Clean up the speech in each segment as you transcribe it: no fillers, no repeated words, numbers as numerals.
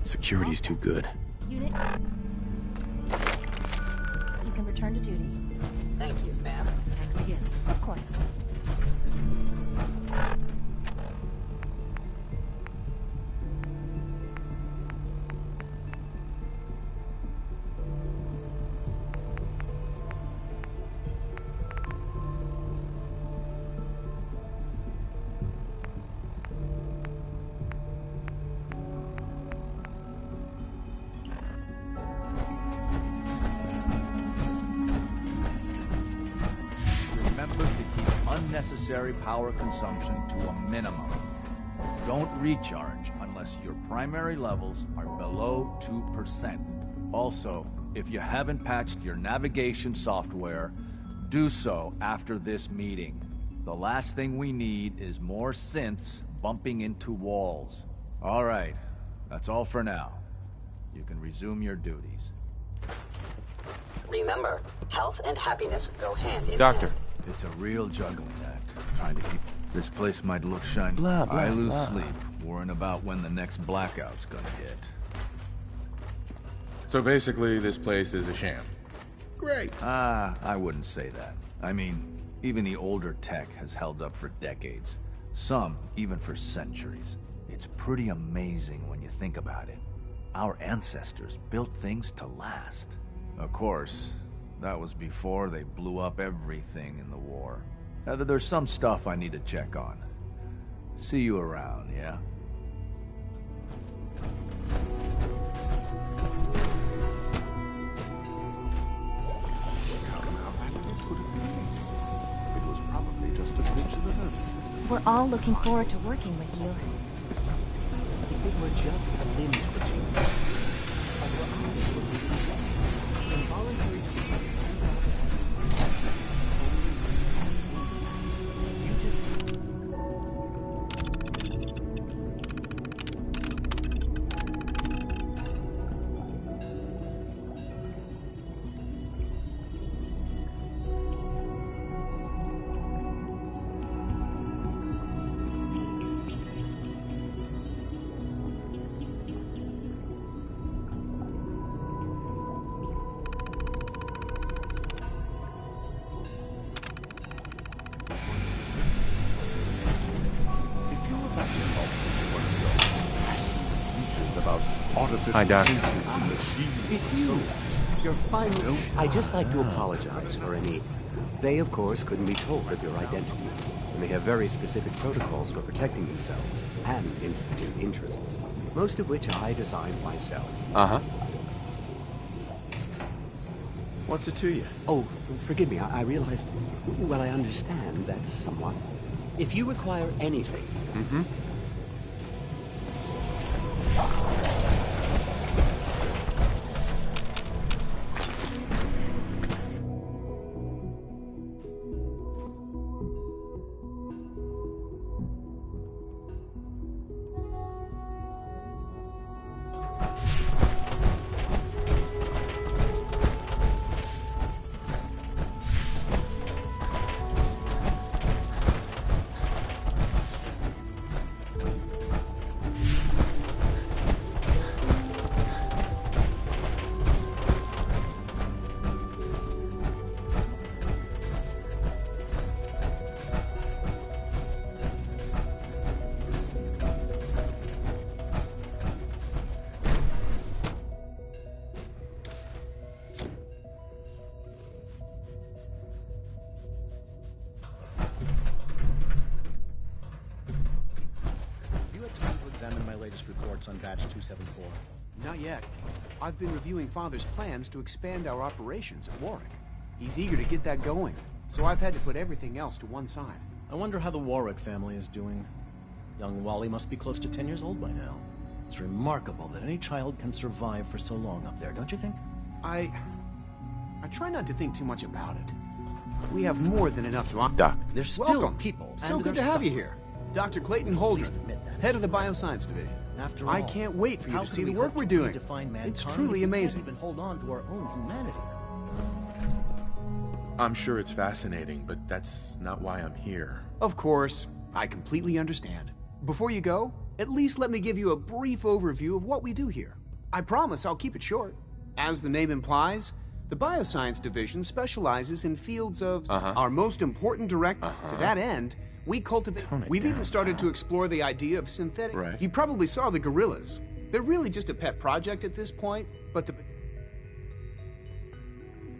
Security's too good. Unit. You can return to duty. Thank you, ma'am. Thanks again. Of course. Remember to keep unnecessary power consumption to a minimum. Don't recharge unless your primary levels are below 2%. Also, if you haven't patched your navigation software, do so after this meeting. The last thing we need is more synths bumping into walls. All right, that's all for now. You can resume your duties. Remember, health and happiness go hand in Doctor. hand. It's a real juggling act, trying to keep... This place might look shiny. Blah, blah, I lose blah. sleep, worrying about when the next blackout's gonna hit. So basically, this place is a sham. Great. I wouldn't say that. I mean, even the older tech has held up for decades. Some, even for centuries. It's pretty amazing when you think about it. Our ancestors built things to last. Of course, that was before they blew up everything in the war. There's some stuff I need to check on. See you around, yeah? It was probably just a glitch in the nervous system. We're all looking forward to working with you. If it were just a limb twitching, our eyes would be possessed. Involuntary twitching. You just... Hi, Doc. It's you. You're finally... I'd just like to apologize for any... They, of course, couldn't be told of your identity. And they have very specific protocols for protecting themselves and institute interests. Most of which I designed myself. Uh-huh. What's it to you? Oh, forgive me, I realize... Well, I understand that somewhat. If you require anything... Mm-hmm. On batch 274. Not yet. I've been reviewing Father's plans to expand our operations at Warwick. He's eager to get that going, so I've had to put everything else to one side. I wonder how the Warwick family is doing. Young Wally must be close to 10 years old by now. It's remarkable that any child can survive for so long up there, don't you think? I try not to think too much about it. We have more than enough to... Doc. There's still Welcome. people. So and good to they're have you suffering. here. Dr. Clayton At Holder, least admit that head it's of the true. Bioscience Division. After I all, can't wait for you how to can see the we work hope we're to doing. redefine mankind It's if truly we can't amazing. even hold on to our own humanity. I'm sure it's fascinating, but that's not why I'm here. Of course, I completely understand. Before you go, At least let me give you a brief overview of what we do here. I promise I'll keep it short. As the name implies, the Bioscience Division specializes in fields of our most important To that end, we cultivate... We've even started to explore the idea of synthetic... Right. You probably saw the gorillas. They're really just a pet project at this point, but the...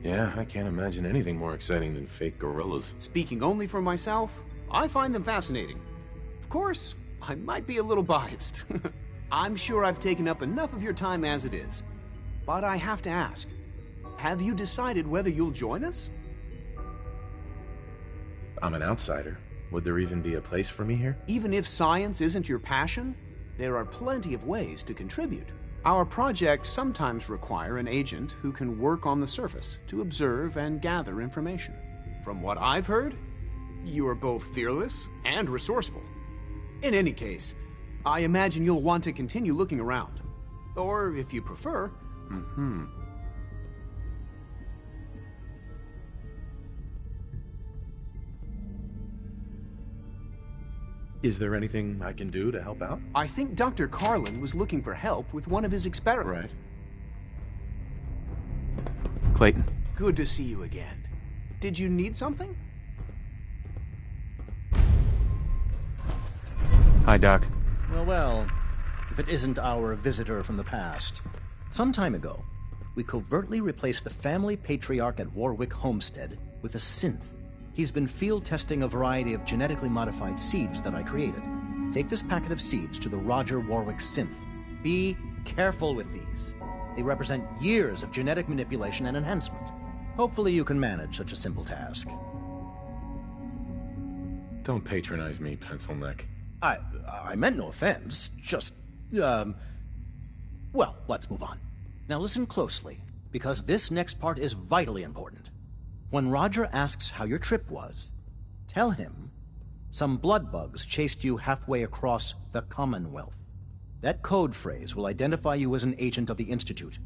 Yeah, I can't imagine anything more exciting than fake gorillas. Speaking only for myself, I find them fascinating. Of course, I might be a little biased. I'm sure I've taken up enough of your time as it is. But I have to ask, have you decided whether you'll join us? I'm an outsider. Would there even be a place for me here? Even if science isn't your passion, there are plenty of ways to contribute. Our projects sometimes require an agent who can work on the surface to observe and gather information. From what I've heard, you are both fearless and resourceful. In any case, I imagine you'll want to continue looking around. Or, if you prefer... Is there anything I can do to help out? I think Dr. Carlin was looking for help with one of his experiments. Right. Clayton. Good to see you again. Did you need something? Hi, Doc. Well, if it isn't our visitor from the past. Some time ago, we covertly replaced the family patriarch at Warwick Homestead with a synth. He's been field testing a variety of genetically modified seeds that I created. Take this packet of seeds to the Roger Warwick synth. Be careful with these. They represent years of genetic manipulation and enhancement. Hopefully you can manage such a simple task. Don't patronize me, Pencil Neck. I meant no offense, just, well, let's move on. Now listen closely, because this next part is vitally important. When Roger asks how your trip was, tell him some blood bugs chased you halfway across the Commonwealth. That code phrase will identify you as an agent of the Institute.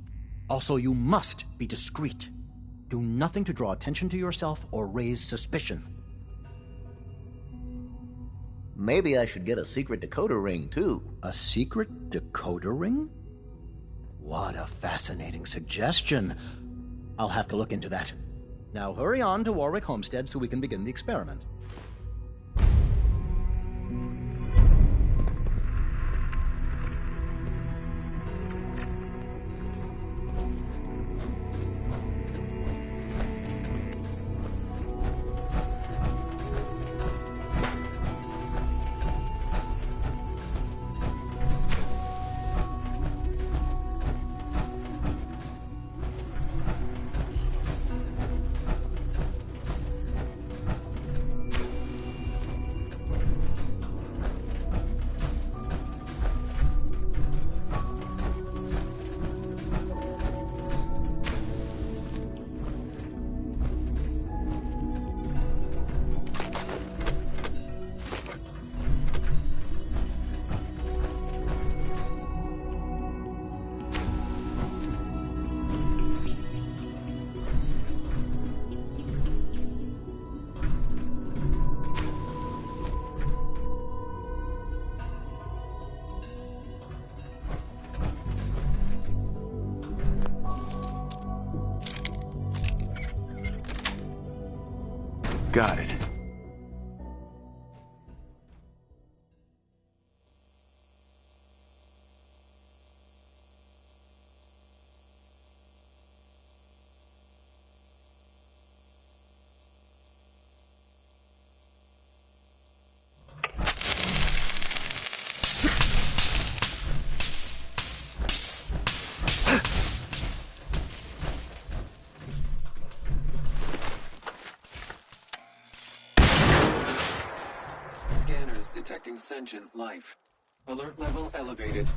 Also, you must be discreet. Do nothing to draw attention to yourself or raise suspicion. Maybe I should get a secret decoder ring, too. A secret decoder ring? What a fascinating suggestion. I'll have to look into that. Now hurry on to Warwick Homestead so we can begin the experiment. Got it. Scanners detecting sentient life. Alert level elevated.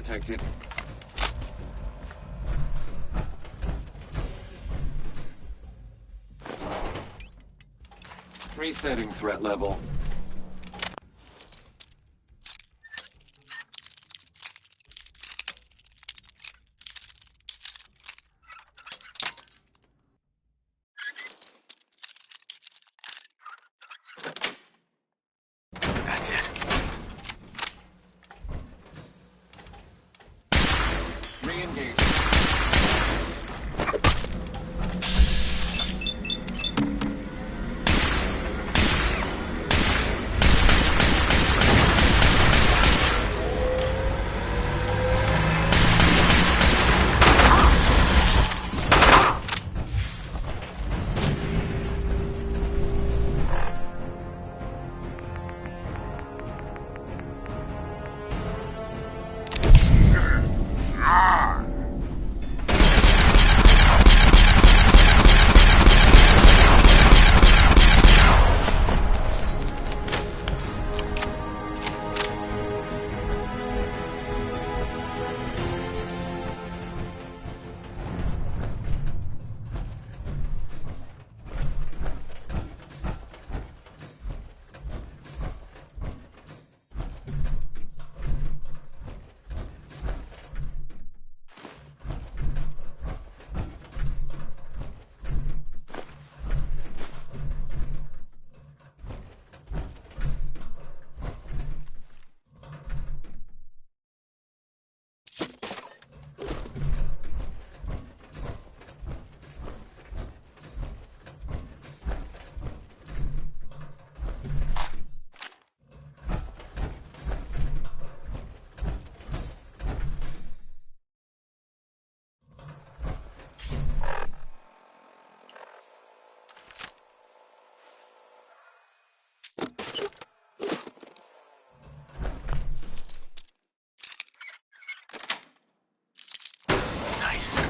detected. Resetting threat level. That's it. Re-engage. Nice.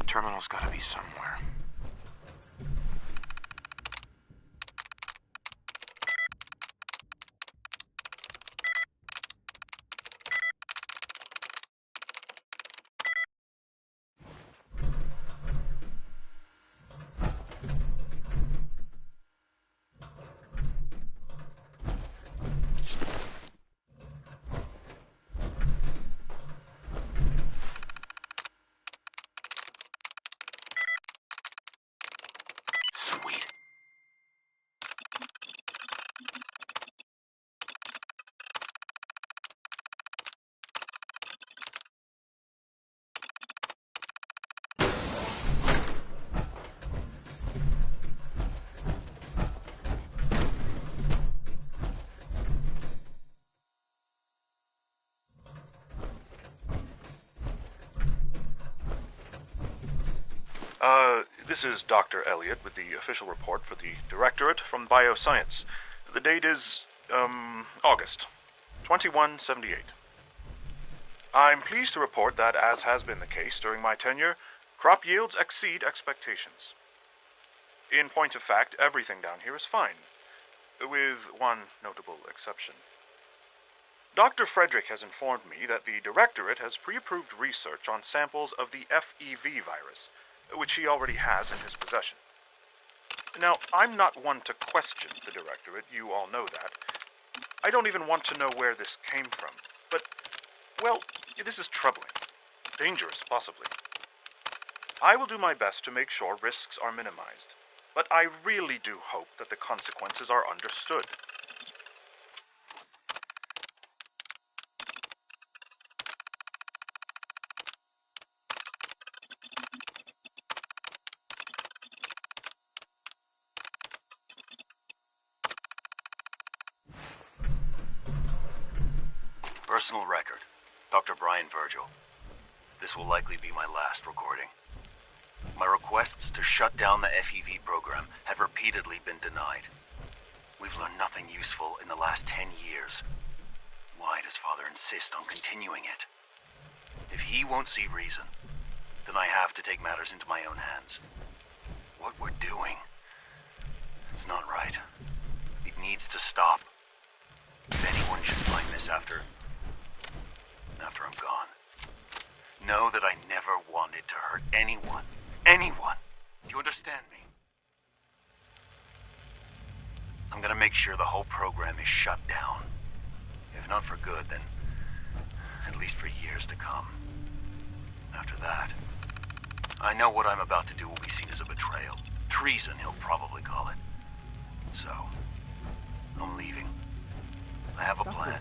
Terminal's gotta be somewhere. This is Dr. Elliot with the official report for the Directorate from Bioscience. The date is, August 2178. I'm pleased to report that, as has been the case during my tenure, crop yields exceed expectations. In point of fact, everything down here is fine, with one notable exception. Dr. Frederick has informed me that the Directorate has pre-approved research on samples of the FEV virus, which he already has in his possession. Now, I'm not one to question the Directorate, you all know that. I don't even want to know where this came from, but, well, this is troubling. Dangerous, possibly. I will do my best to make sure risks are minimized, but I really do hope that the consequences are understood. Personal record, Dr. Brian Virgil. This will likely be my last recording. My requests to shut down the FEV program have repeatedly been denied. We've learned nothing useful in the last 10 years. Why does Father insist on continuing it? If he won't see reason, then I have to take matters into my own hands. What we're doing, it's not right. It needs to stop. If anyone should find this after I'm gone, know that I never wanted to hurt anyone. Anyone. Do you understand me? I'm gonna make sure the whole program is shut down. If not for good, then at least for years to come. After that, I know what I'm about to do will be seen as a betrayal. Treason, he'll probably call it. So, I'm leaving. I have a plan,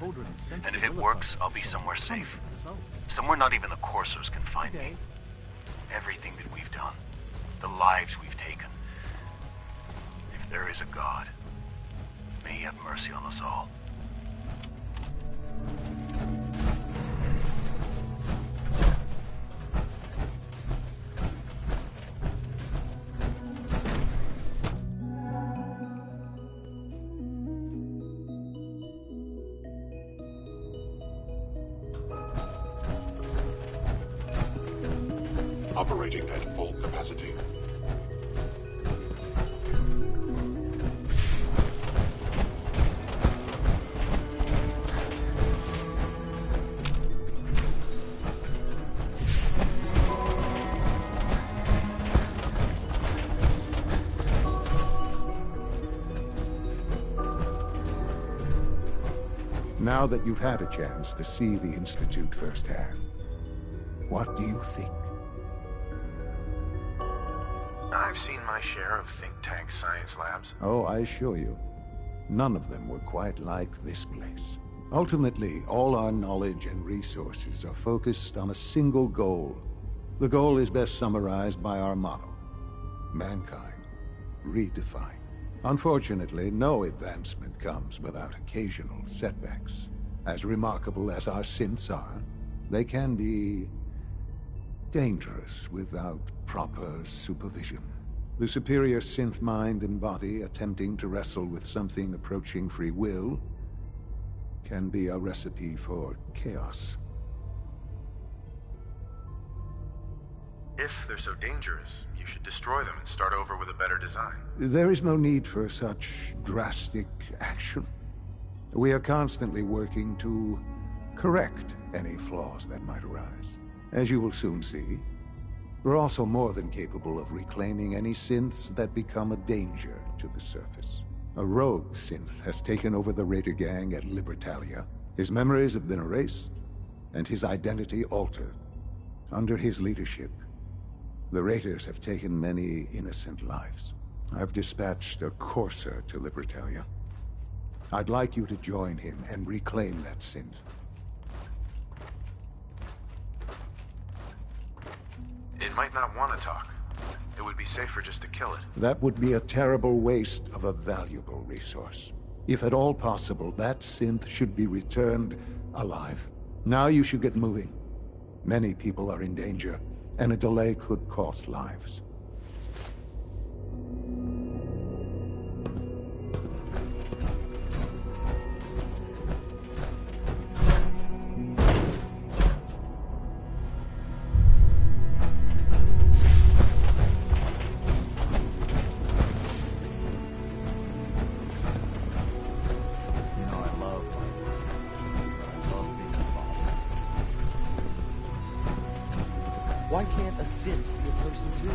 and if it works, I'll be somewhere safe. Somewhere not even the coursers can find me. Everything that we've done, the lives we've taken. If there is a God, may he have mercy on us all. Operating at full capacity. Now that you've had a chance to see the Institute firsthand, what do you think? I've seen my share of think tank science labs. Oh, I assure you, none of them were quite like this place. Ultimately, all our knowledge and resources are focused on a single goal. The goal is best summarized by our motto: mankind redefined. Unfortunately, no advancement comes without occasional setbacks. As remarkable as our synths are, they can be dangerous without proper supervision. The superior synth mind and body attempting to wrestle with something approaching free will can be a recipe for chaos. If they're so dangerous, you should destroy them and start over with a better design. There is no need for such drastic action. We are constantly working to correct any flaws that might arise. As you will soon see, we're also more than capable of reclaiming any synths that become a danger to the surface. A rogue synth has taken over the Raider gang at Libertalia. His memories have been erased, and his identity altered. Under his leadership, the Raiders have taken many innocent lives. I've dispatched a courser to Libertalia. I'd like you to join him and reclaim that synth. It might not want to talk. It would be safer just to kill it. That would be a terrible waste of a valuable resource. If at all possible, that synth should be returned alive. Now you should get moving. Many people are in danger, and a delay could cost lives. Sith be a person too.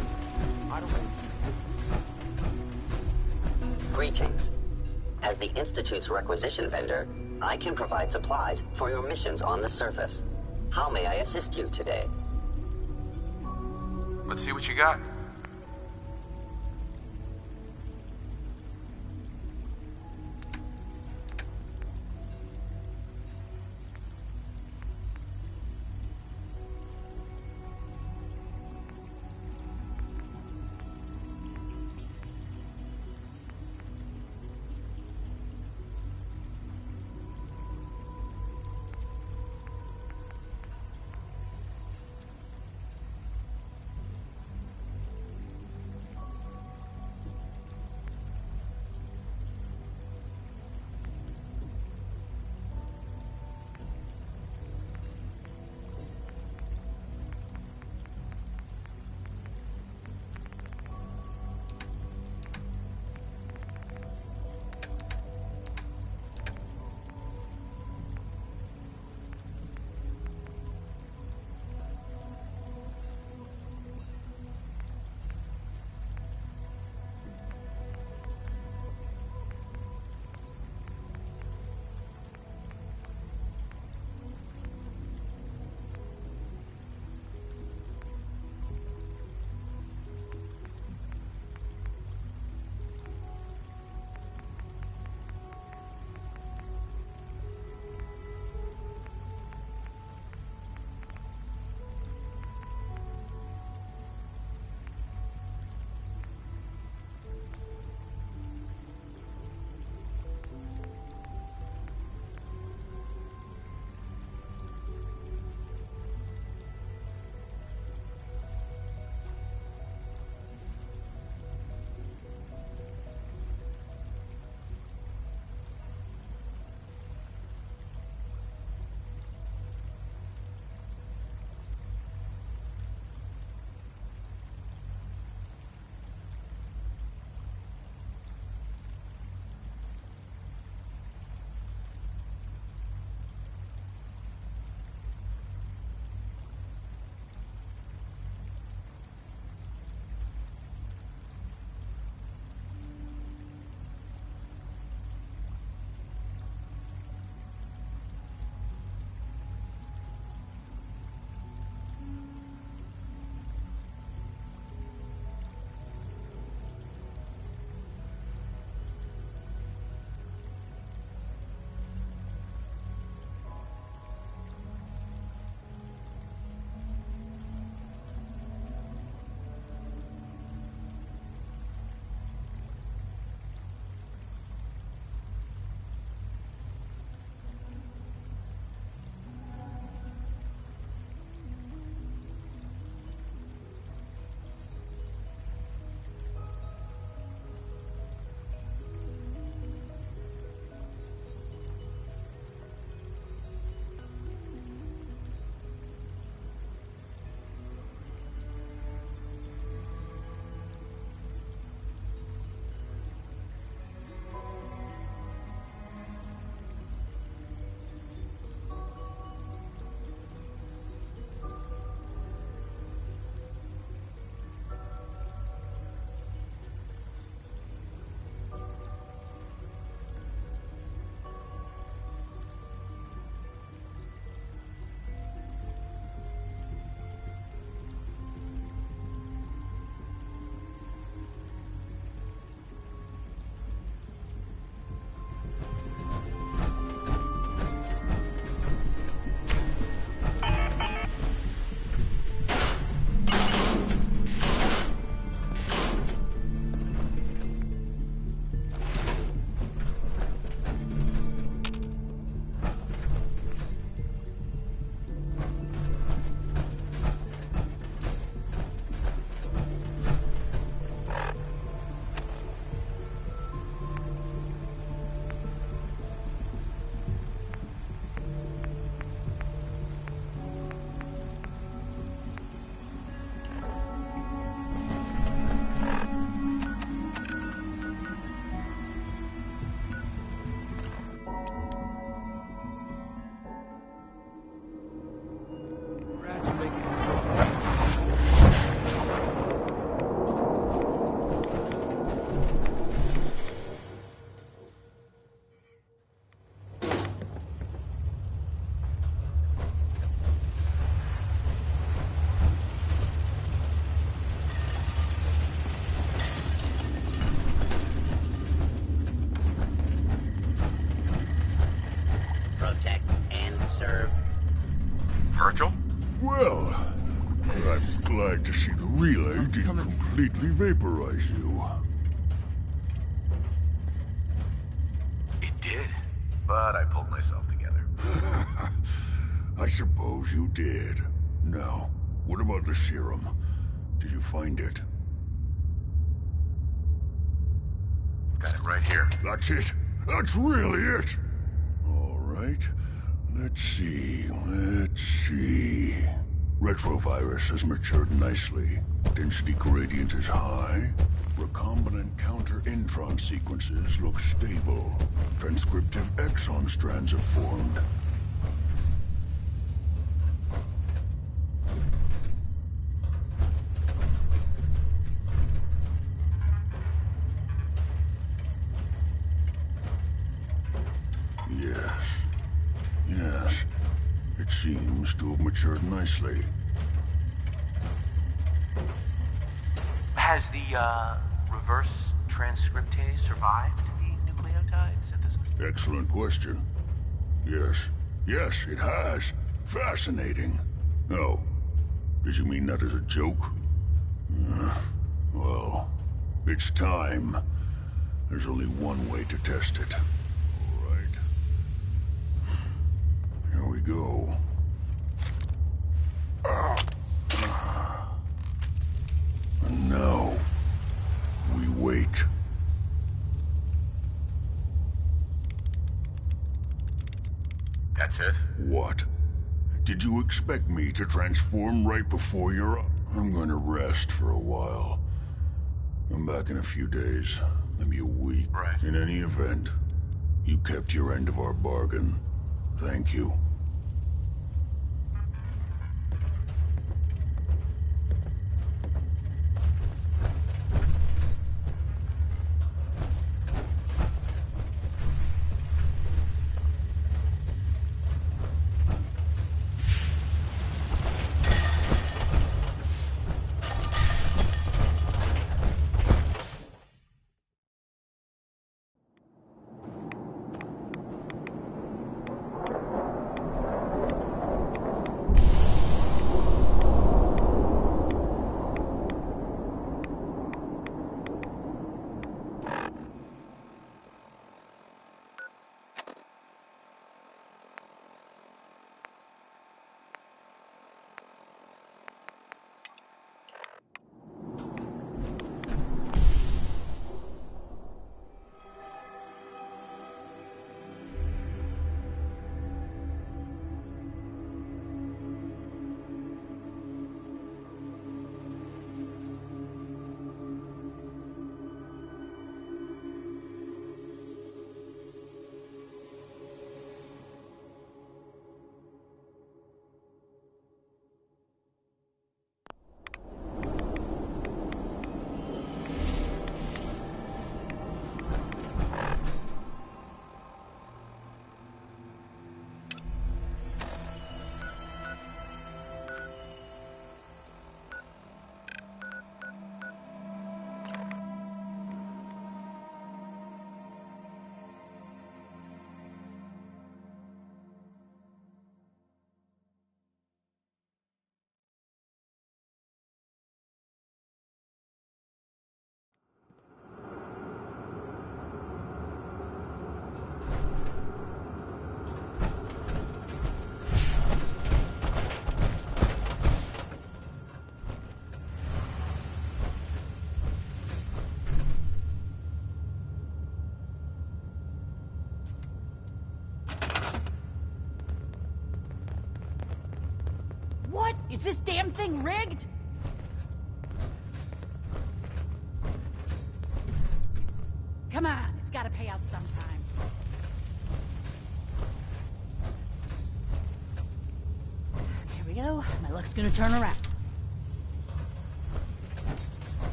I don't really see the difference. Greetings. As the Institute's requisition vendor, I can provide supplies for your missions on the surface. How may I assist you today? Let's see what you got. didn't completely vaporize you. It did, but I pulled myself together. I suppose you did. Now, what about the serum? Did you find it? Got it right here. That's it. That's really it. All right. Let's see. Retrovirus has matured nicely. Density gradient is high. Recombinant counter-intron sequences look stable. Transcriptive exon strands have formed. Yes. It seems to have matured nicely. Has the, reverse transcriptase survived the nucleotide synthesis? Excellent question. Yes, it has. Fascinating. Oh, did you mean that as a joke? Well, it's time. There's only one way to test it. All right. Here we go. And now, we wait. That's it? What? Did you expect me to transform right before your... I'm gonna rest for a while. I'm back in a few days, maybe a week. Right. In any event, you kept your end of our bargain. Thank you. What? Is this damn thing rigged? Come on, it's gotta pay out sometime. Here we go. My luck's gonna turn around.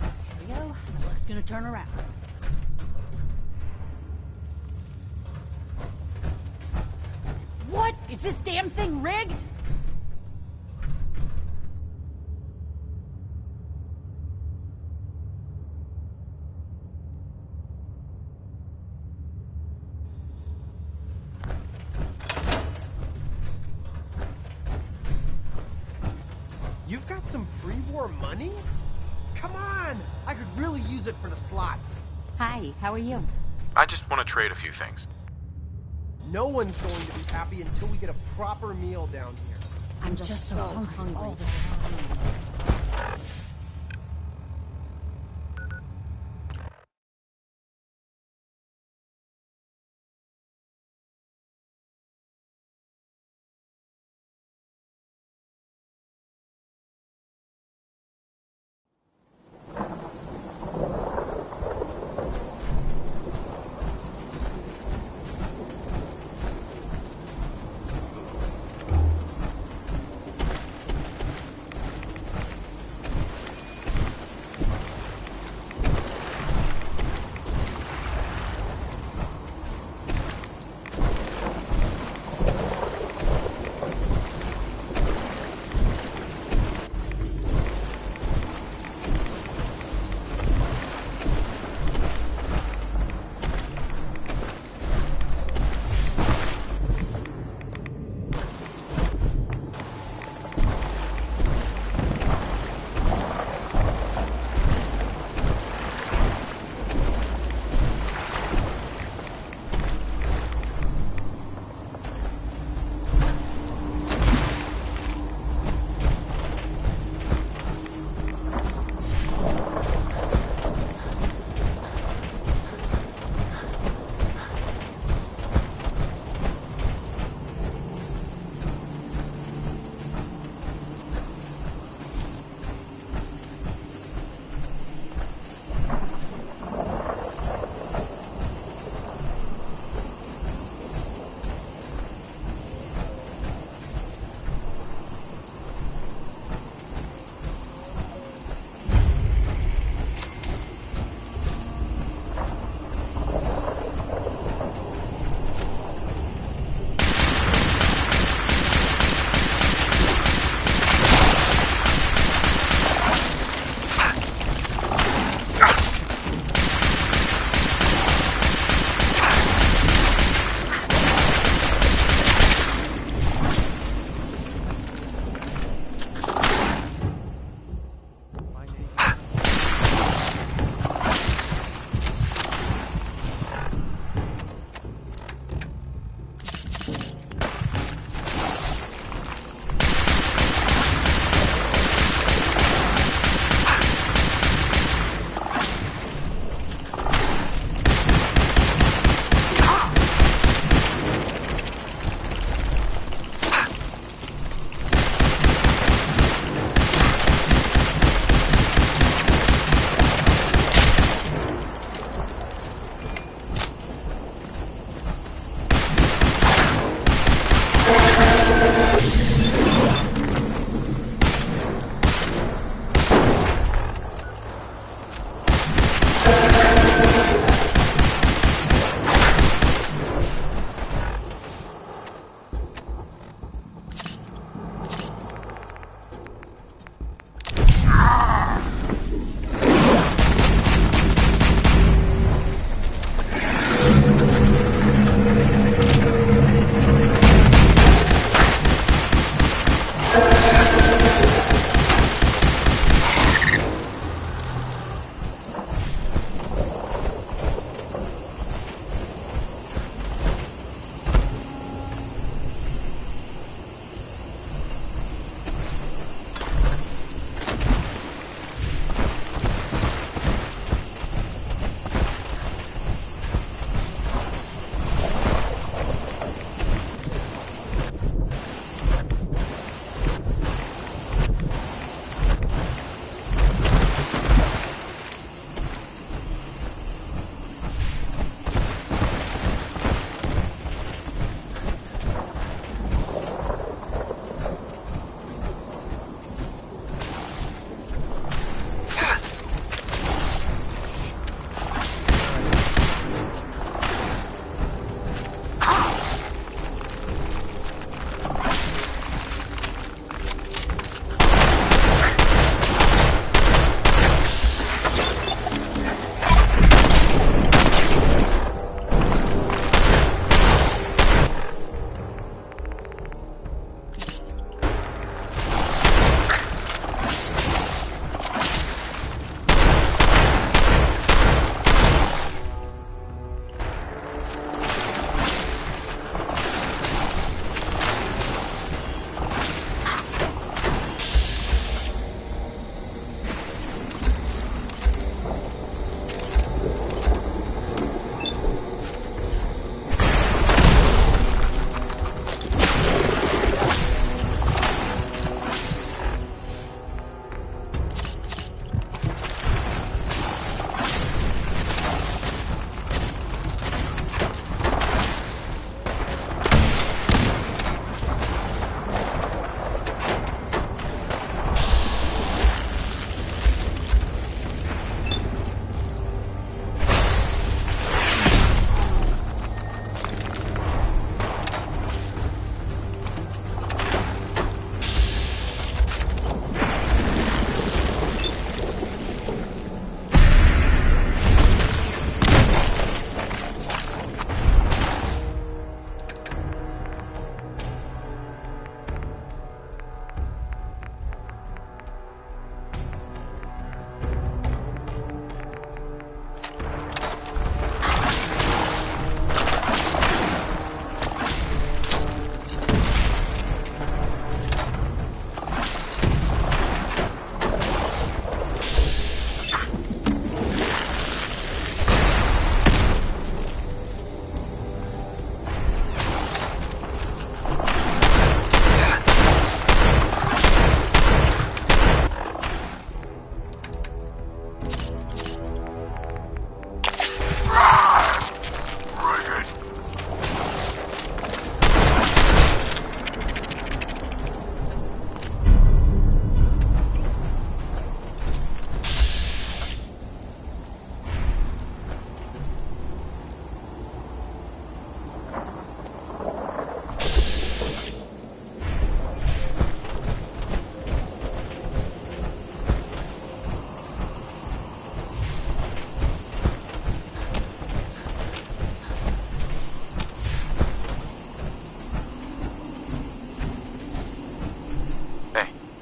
Here we go. My luck's gonna turn around. What? Is this damn thing rigged? You've got some pre-war money? Come on! I could really use it for the slots. Hi, how are you? I just want to trade a few things. No one's going to be happy until we get a proper meal down here. I'm just so hungry.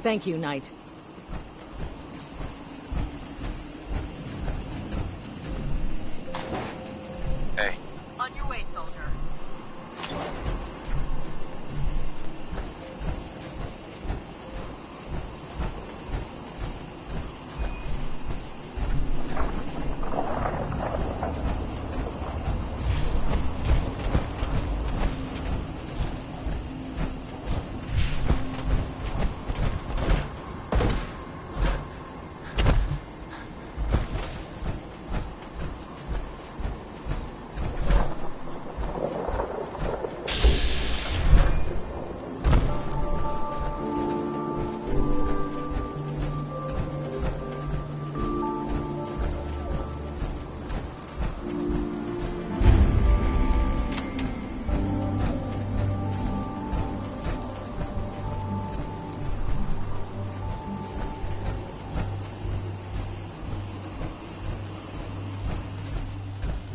Thank you, Knight. Hey. On your way, soldier.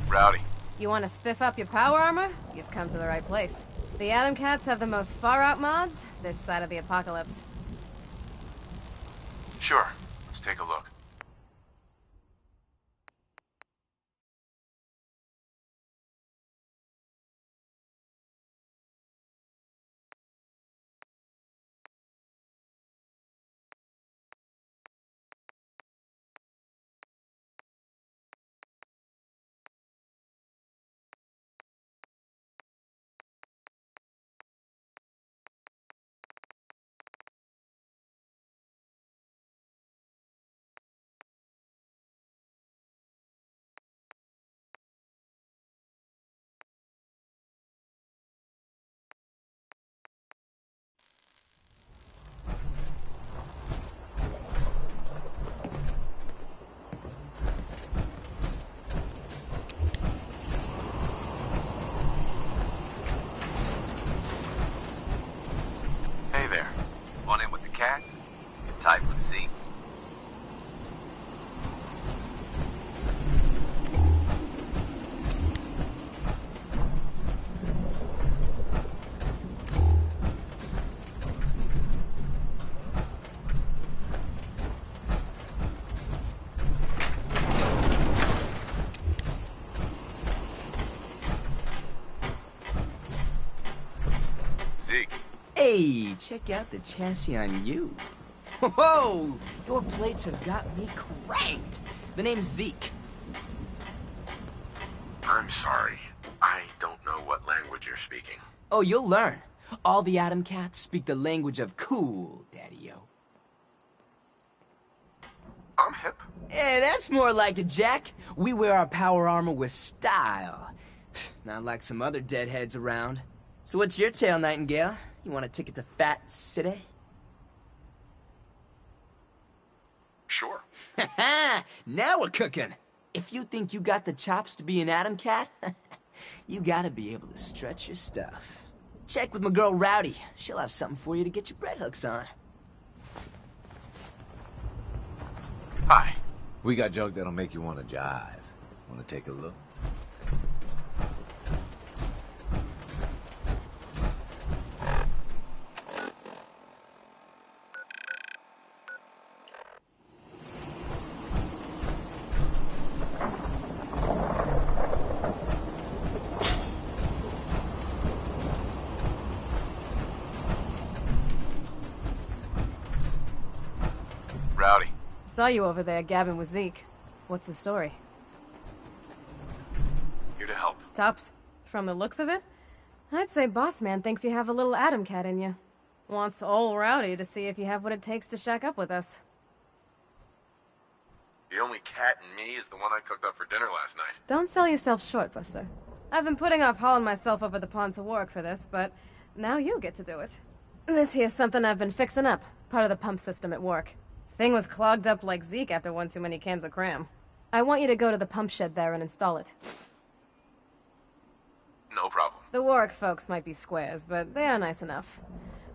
Rowdy. You want to spiff up your power armor? You've come to the right place. The Atom Cats have the most far-out mods this side of the apocalypse. Sure. Let's take a look. Hey there. Want in with the cats? Get tight with Zeke. Zeke. Hey, check out the chassis on you. Whoa! Your plates have got me cranked. The name's Zeke. I'm sorry. I don't know what language you're speaking. Oh, you'll learn. All the Atom Cats speak the language of cool, Daddy-o. I'm hip. Hey, that's more like it, Jack. We wear our power armor with style. Not like some other deadheads around. So what's your tale, Nightingale? You want a ticket to Fat City? Sure. Now we're cooking. If you think you got the chops to be an Atom Cat, you gotta be able to stretch your stuff. Check with my girl Rowdy. She'll have something for you to get your bread hooks on. Hi. We got junk that'll make you want to jive. Want to take a look? Rowdy. Saw you over there gabbing with Zeke. What's the story? Here to help. Tops, from the looks of it, I'd say Boss Man thinks you have a little Atom Cat in you. Wants old Rowdy to see if you have what it takes to shack up with us. The only cat in me is the one I cooked up for dinner last night. Don't sell yourself short, Buster. I've been putting off hauling myself over the pond to work for this, but now you get to do it. This here's something I've been fixing up, part of the pump system at work. Thing was clogged up like Zeke after one too many cans of cram. I want you to go to the pump shed there and install it. No problem. The Warwick folks might be squares, but they are nice enough.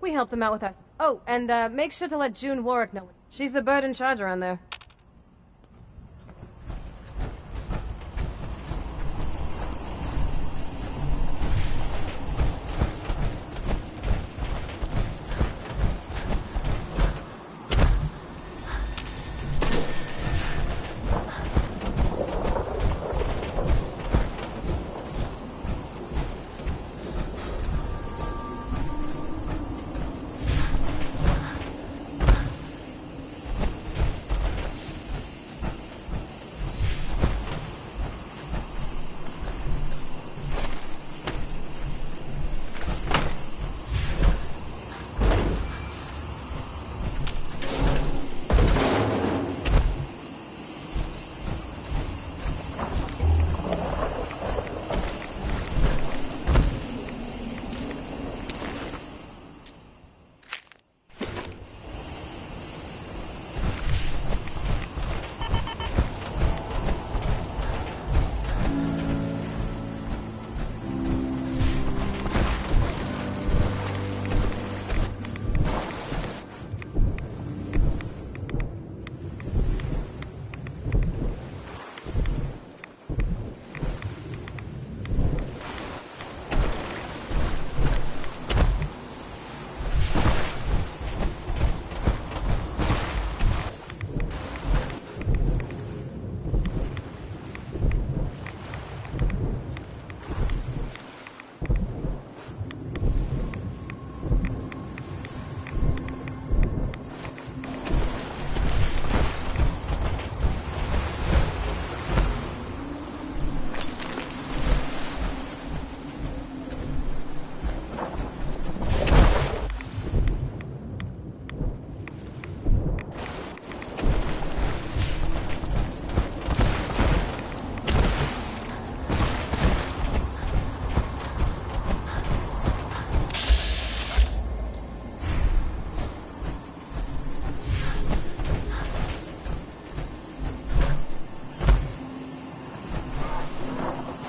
We help them out with our... Oh, and make sure to let June Warwick know. She's the bird in charge around there.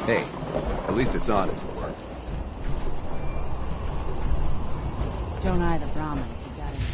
Hey, at least it's honest work. Don't eye the Brahmin if you got any friends.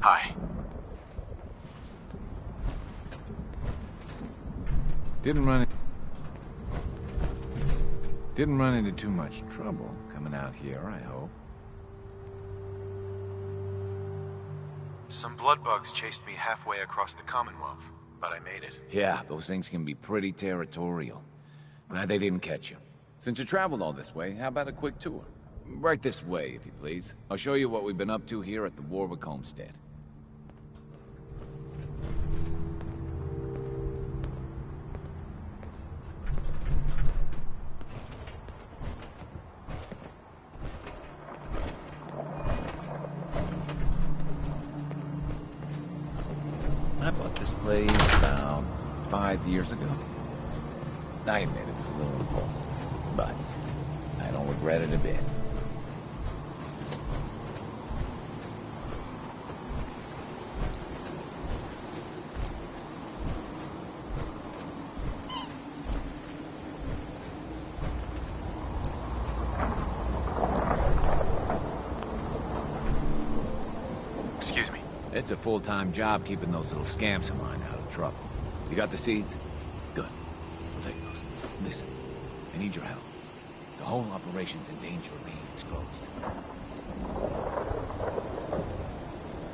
Hi. Didn't run into too much trouble coming out here, I hope. Some blood bugs chased me halfway across the Commonwealth, but I made it. Yeah, those things can be pretty territorial. Glad they didn't catch you. Since you traveled all this way, how about a quick tour? Right this way, if you please. I'll show you what we've been up to here at the Warwick Homestead. I bought this place about 5 years ago. I admit it was a little impulsive, but I don't regret it a bit. Excuse me. It's a full-time job keeping those little scamps of mine out of trouble. You got the seeds? Good. I'll take those. Listen, I need your help. The whole operation's in danger of being exposed.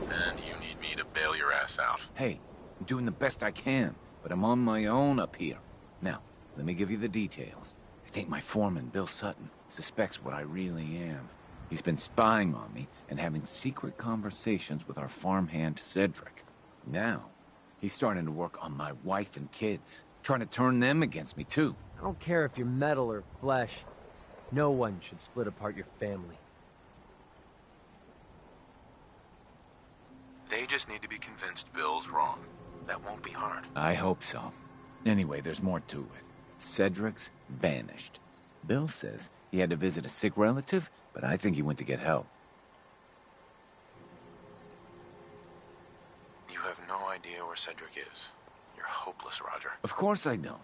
And you need me to bail your ass out. Hey, I'm doing the best I can, but I'm on my own up here. Now, let me give you the details. I think my foreman, Bill Sutton, suspects what I really am. He's been spying on me and having secret conversations with our farmhand, Cedric. Now, he's starting to work on my wife and kids, trying to turn them against me, too. I don't care if you're metal or flesh. No one should split apart your family. They just need to be convinced Bill's wrong. That won't be hard. I hope so. Anyway, there's more to it. Cedric's vanished. Bill says he had to visit a sick relative, but I think he went to get help. Cedric is. You're hopeless, Roger. Of course I don't.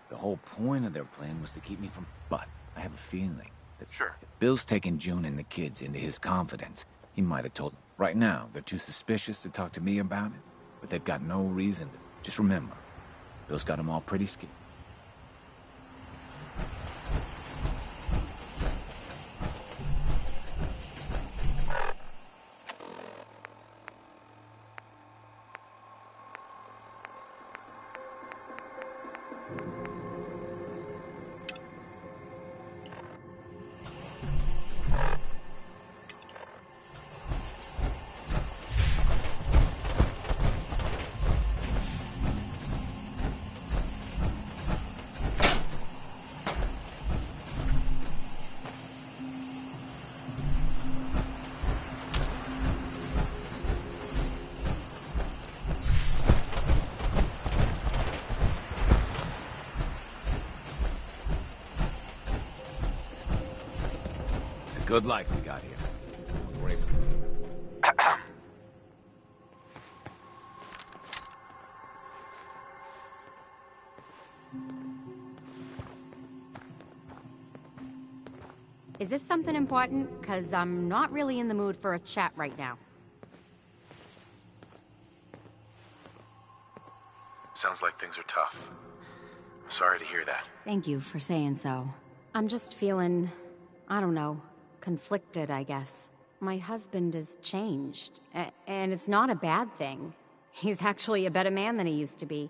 The whole point of their plan was to keep me from... But I have a feeling that Sure. if Bill's taken June and the kids into his confidence, he might have told them. Right now, they're too suspicious to talk to me about it, but they've got no reason to... Just remember, Bill's got them all pretty scared. Good life we got here. Great. Is this something important? Because I'm not really in the mood for a chat right now. Sounds like things are tough. I'm sorry to hear that. Thank you for saying so. I'm just feeling, I don't know, conflicted, I guess. My husband has changed, and it's not a bad thing. He's actually a better man than he used to be.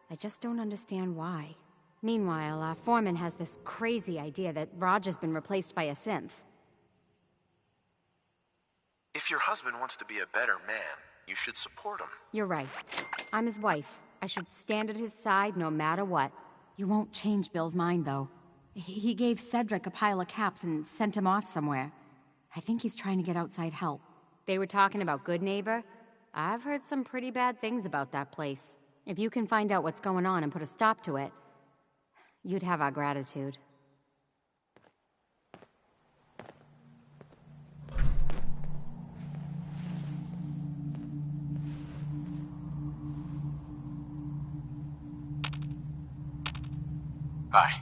I just don't understand why. Meanwhile, our foreman has this crazy idea that Roger's been replaced by a synth. If your husband wants to be a better man, you should support him. You're right. I'm his wife. I should stand at his side no matter what. You won't change Bill's mind, though. He gave Cedric a pile of caps and sent him off somewhere. I think he's trying to get outside help. They were talking about Good Neighbor. I've heard some pretty bad things about that place. If you can find out what's going on and put a stop to it, you'd have our gratitude. Hi.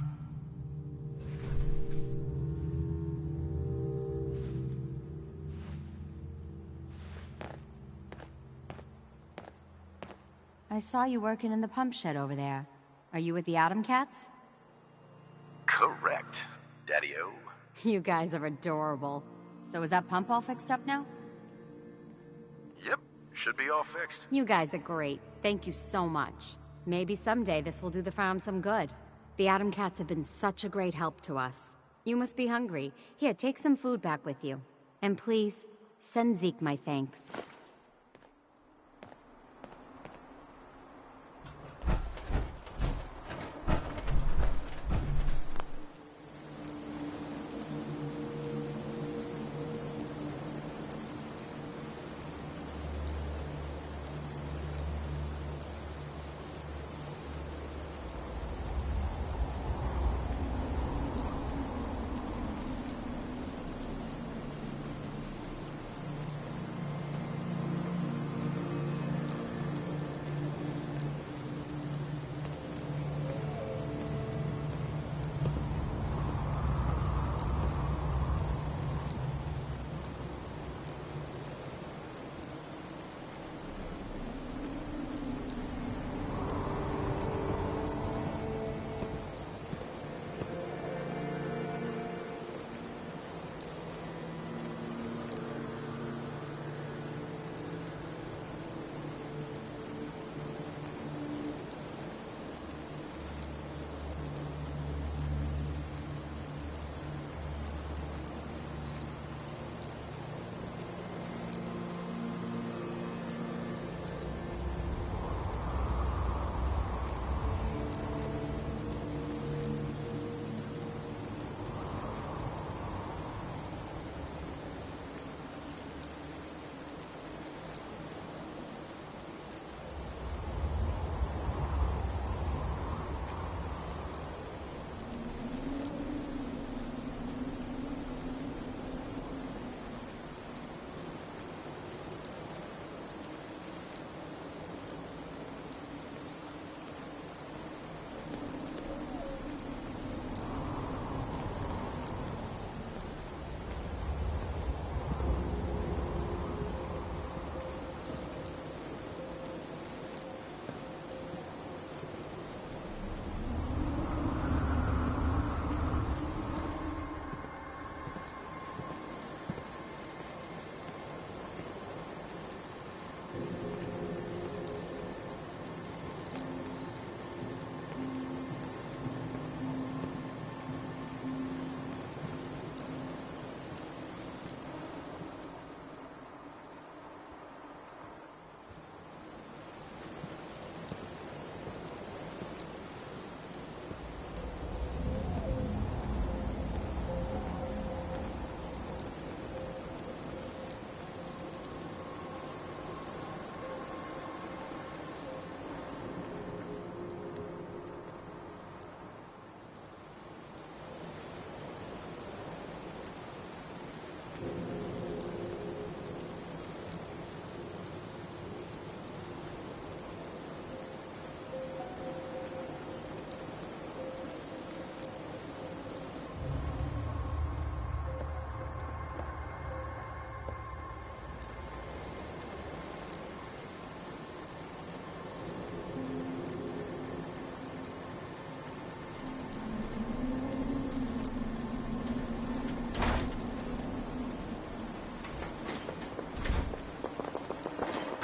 I saw you working in the pump shed over there. Are you with the Atom Cats? Correct, Daddy-O. You guys are adorable. So is that pump all fixed up now? Yep, should be all fixed. You guys are great. Thank you so much. Maybe someday this will do the farm some good. The Atom Cats have been such a great help to us. You must be hungry. Here, take some food back with you. And please, send Zeke my thanks.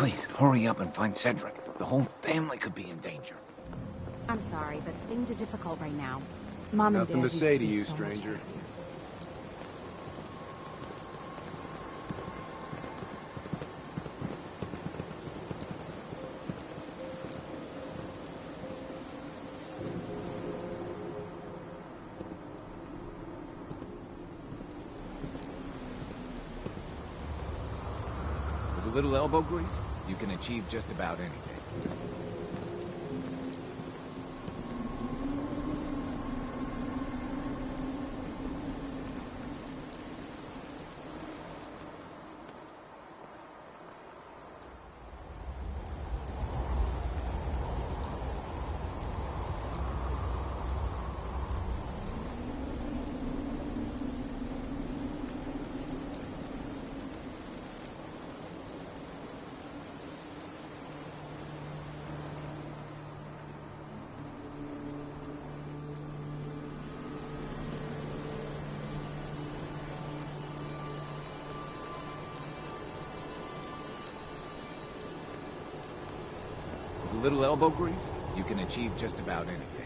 Please, hurry up and find Cedric. The whole family could be in danger. I'm sorry, but things are difficult right now. Mom and Nothing Dad to used say be to you, so much stranger. happier. With a little elbow grease, you can achieve just about anything. With a little elbow grease, you can achieve just about anything.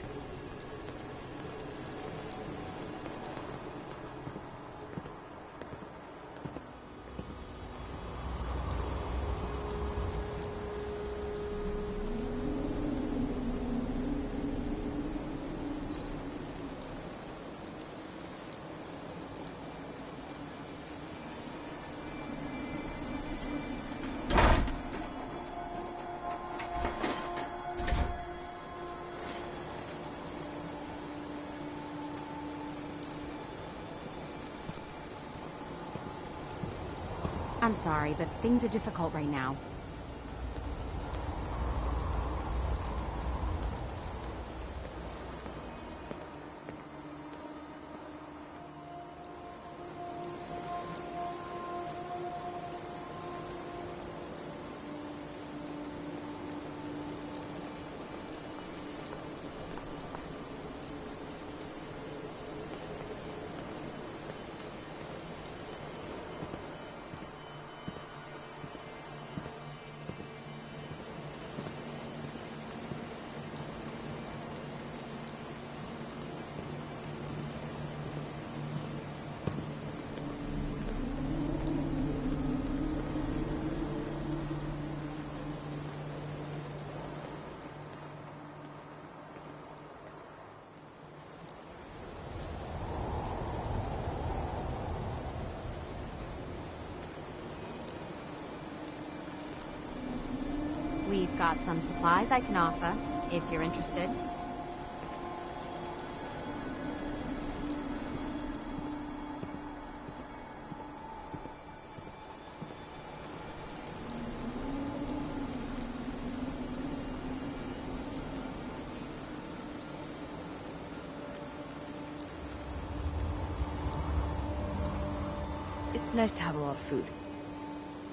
I'm sorry, but things are difficult right now. We've got some supplies I can offer, if you're interested. It's nice to have a lot of food.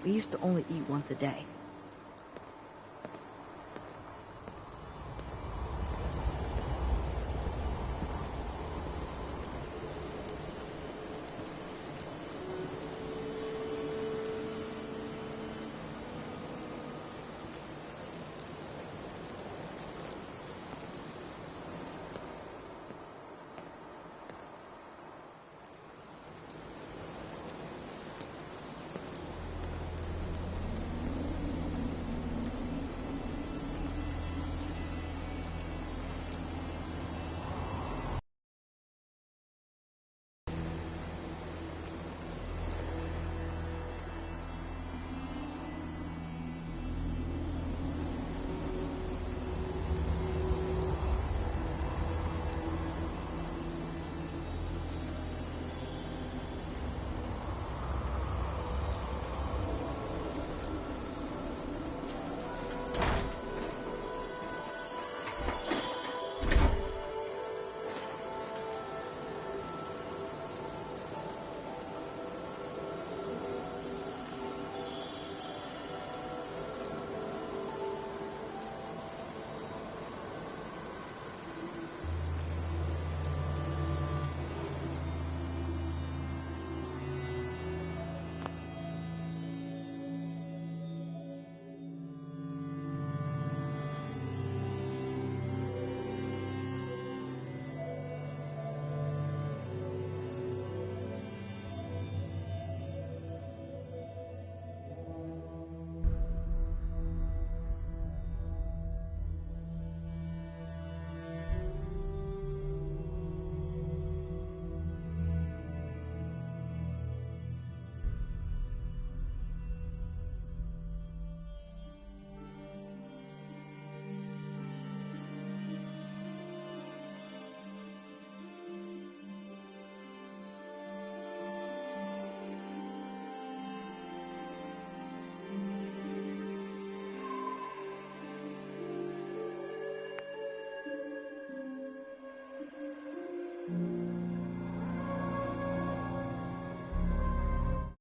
We used to only eat once a day.